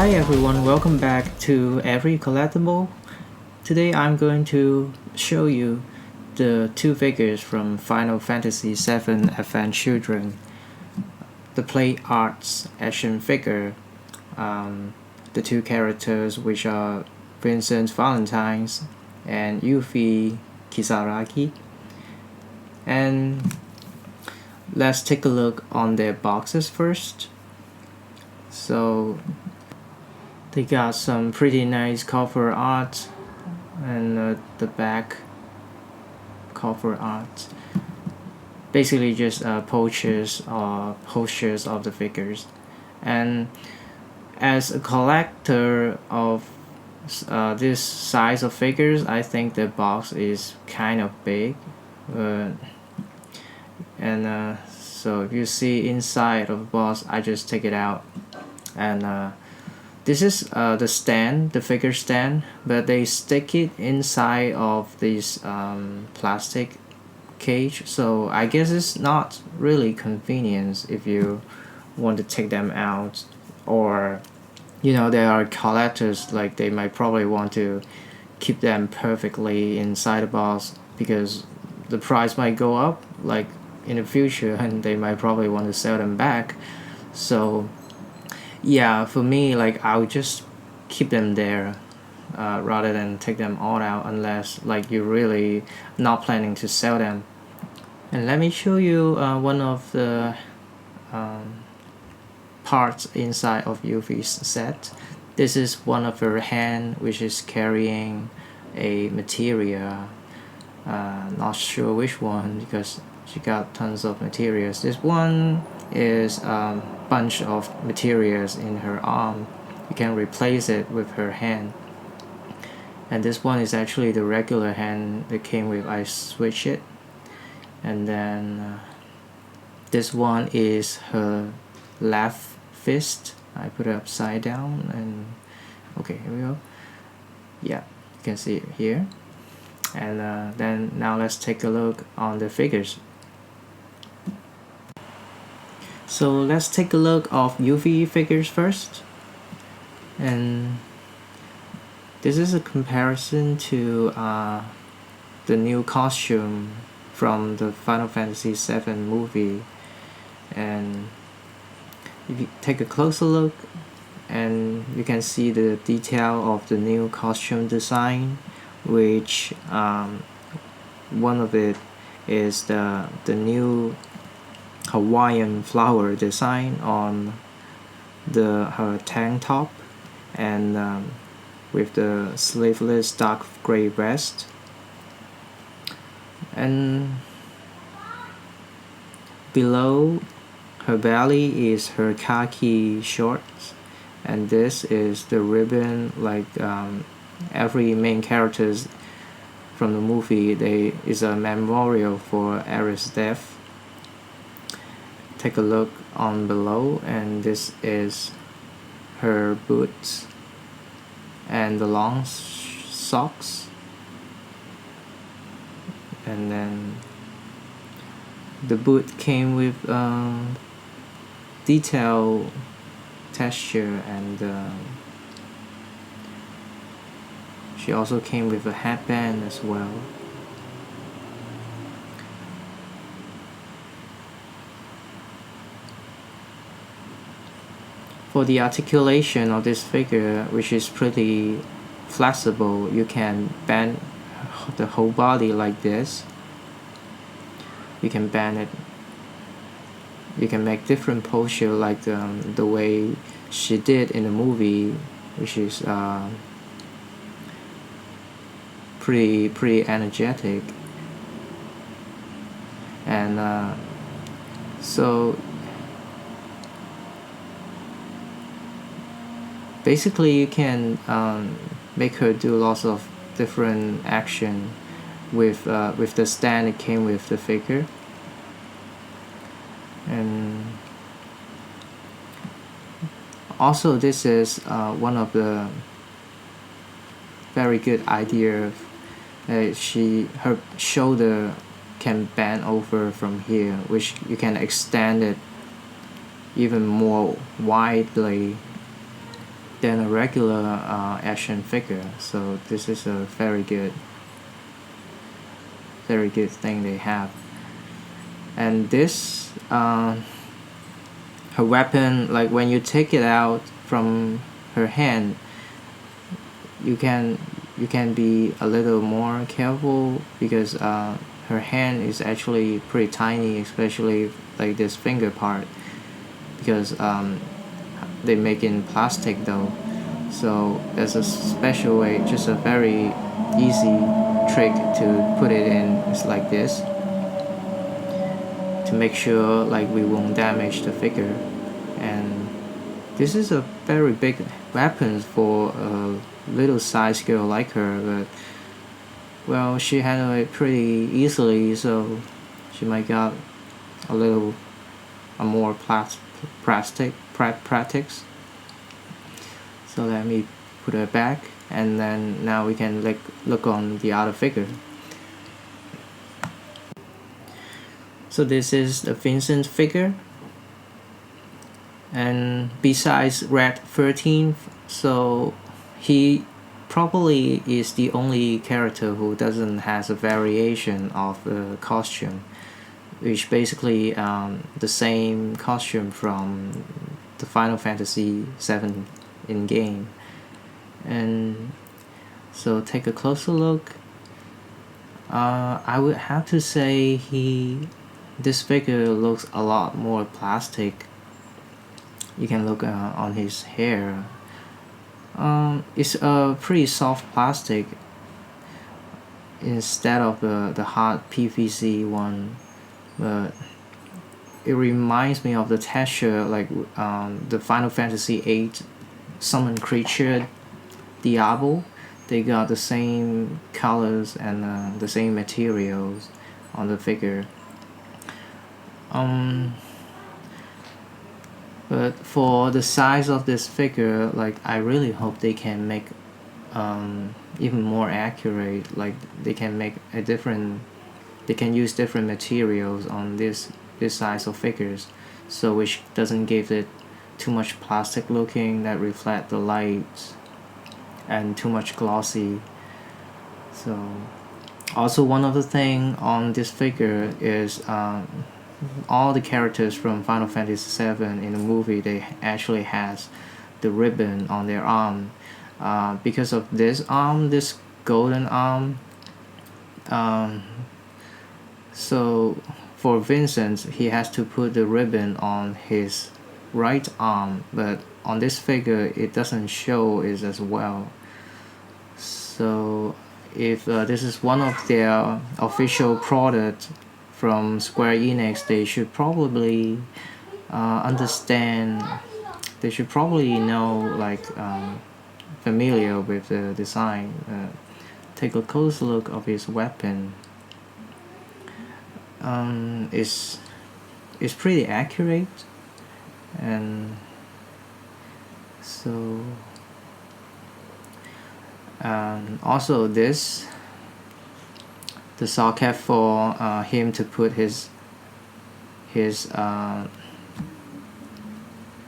Hi everyone, welcome back to Every Collectible. Today I'm going to show you the two figures from Final Fantasy VII Advent Children. The Play Arts action figure, the two characters which are Vincent Valentine and Yuffie Kisaragi. And let's take a look on their boxes first. So they got some pretty nice cover art and the back cover art. Basically just posters of the figures. And as a collector of this size of figures, I think the box is kind of big. So if you see inside of the box, I just take it out. And this is the stand, the figure stand, but they stick it inside of this plastic cage, so I guess it's not really convenient if you want to take them out, or there are collectors, like they might probably want to keep them perfectly inside the box because the price might go up like in the future and they might probably want to sell them back. So yeah, for me, like I would just keep them there rather than take them all out, unless like you're really not planning to sell them. And let me show you one of the parts inside of Yuffie's set. This is one of her hand, which is carrying a materia. Not sure which one because she got tons of materials. This one is a bunch of materials in her arm. You can replace it with her hand. And this one is actually the regular hand that came with. I switch it. And then this one is her left fist. I put it upside down and okay, here we go. Yeah, you can see it here. And then now let's take a look on the figures. So let's take a look of Yuffie figures first. And this is a comparison to the new costume from the Final Fantasy VII movie. And if you take a closer look, and you can see the detail of the new costume design, which one of it is the new Hawaiian flower design on her tank top, and with the sleeveless dark gray vest. And below her belly is her khaki shorts, and this is the ribbon. Like every main characters from the movie, is a memorial for Aerith's death. Take a look on below, and this is her boots and the long socks, and then the boot came with detail texture, and she also came with a headband as well. For the articulation of this figure, which is pretty flexible, you can bend the whole body like this. You can bend it. You can make different posture, like the way she did in the movie, which is pretty energetic. And so basically you can make her do lots of different action with the stand that came with the figure. And also this is one of the very good idea. Her shoulder can bend over from here, which you can extend it even more widely than a regular action figure. So this is a very good thing they have. And this her weapon, like when you take it out from her hand, you can be a little more careful, because her hand is actually pretty tiny, especially like this finger part, because they make in plastic though. So there's a special way, just a very easy trick to put it in. It's like this, to make sure like we won't damage the figure. And this is a very big weapon for a little size girl like her, but well, she handled it pretty easily, so she might got a little more practice. So let me put her back, and then now we can look on the other figure. So this is the Vincent figure, and besides Red 13, so he probably is the only character who doesn't has a variation of the costume, which basically the same costume from the Final Fantasy VII in game. And so take a closer look. I would have to say this figure looks a lot more plastic. You can look on his hair. It's a pretty soft plastic instead of the hard PVC one, but it reminds me of the texture, like the Final Fantasy VIII summon creature Diablo. They got the same colors and the same materials on the figure. But for the size of this figure, like I really hope they can make even more accurate. Like they can make they can use different materials on this size of figures, so which doesn't give it too much plastic looking that reflect the light, and too much glossy. So also one of the thing on this figure is all the characters from Final Fantasy VII in the movie, they actually has the ribbon on their arm. Because of this arm, this golden arm, so for Vincent, he has to put the ribbon on his right arm, but on this figure it doesn't show it as well. So if this is one of their official product from Square-Enix, they should probably understand. They should probably know, like familiar with the design. Take a close look of his weapon. It's pretty accurate, and so also this, the socket for him to put his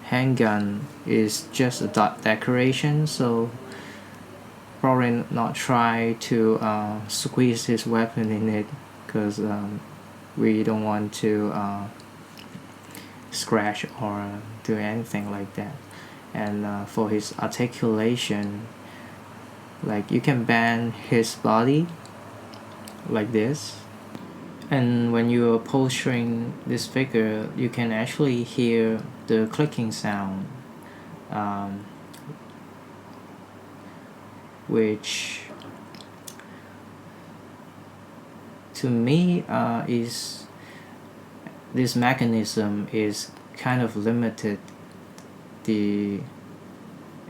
handgun is just a decoration, so probably not try to squeeze his weapon in it, because we don't want to scratch or do anything like that. And for his articulation, like you can bend his body like this, and when you are posturing this figure, you can actually hear the clicking sound, which to me is this mechanism is kind of limited the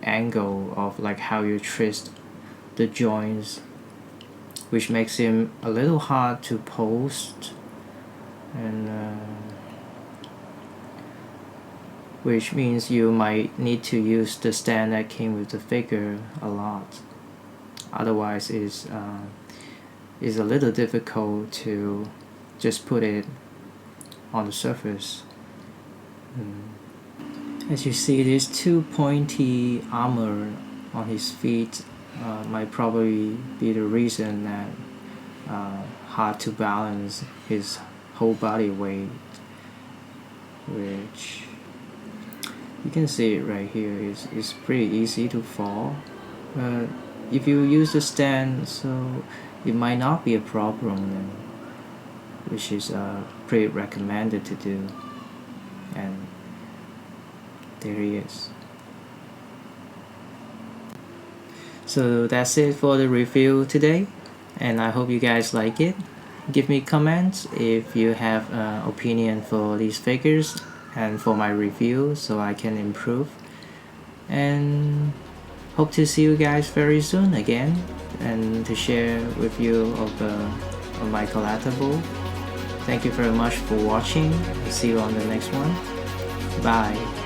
angle of like how you twist the joints, which makes him a little hard to post, and which means you might need to use the stand that came with the figure a lot. Otherwise it's a little difficult to just put it on the surface. As you see, these two pointy armor on his feet might probably be the reason that hard to balance his whole body weight, which you can see it right here is pretty easy to fall. But if you use the stand, so it might not be a problem then, which is pretty recommended to do. And there he is. So that's it for the review today, and I hope you guys like it. Give me comments if you have an opinion for these figures and for my review, so I can improve. And hope to see you guys very soon again, and to share with you of my collectible. Thank you very much for watching. See you on the next one. Bye.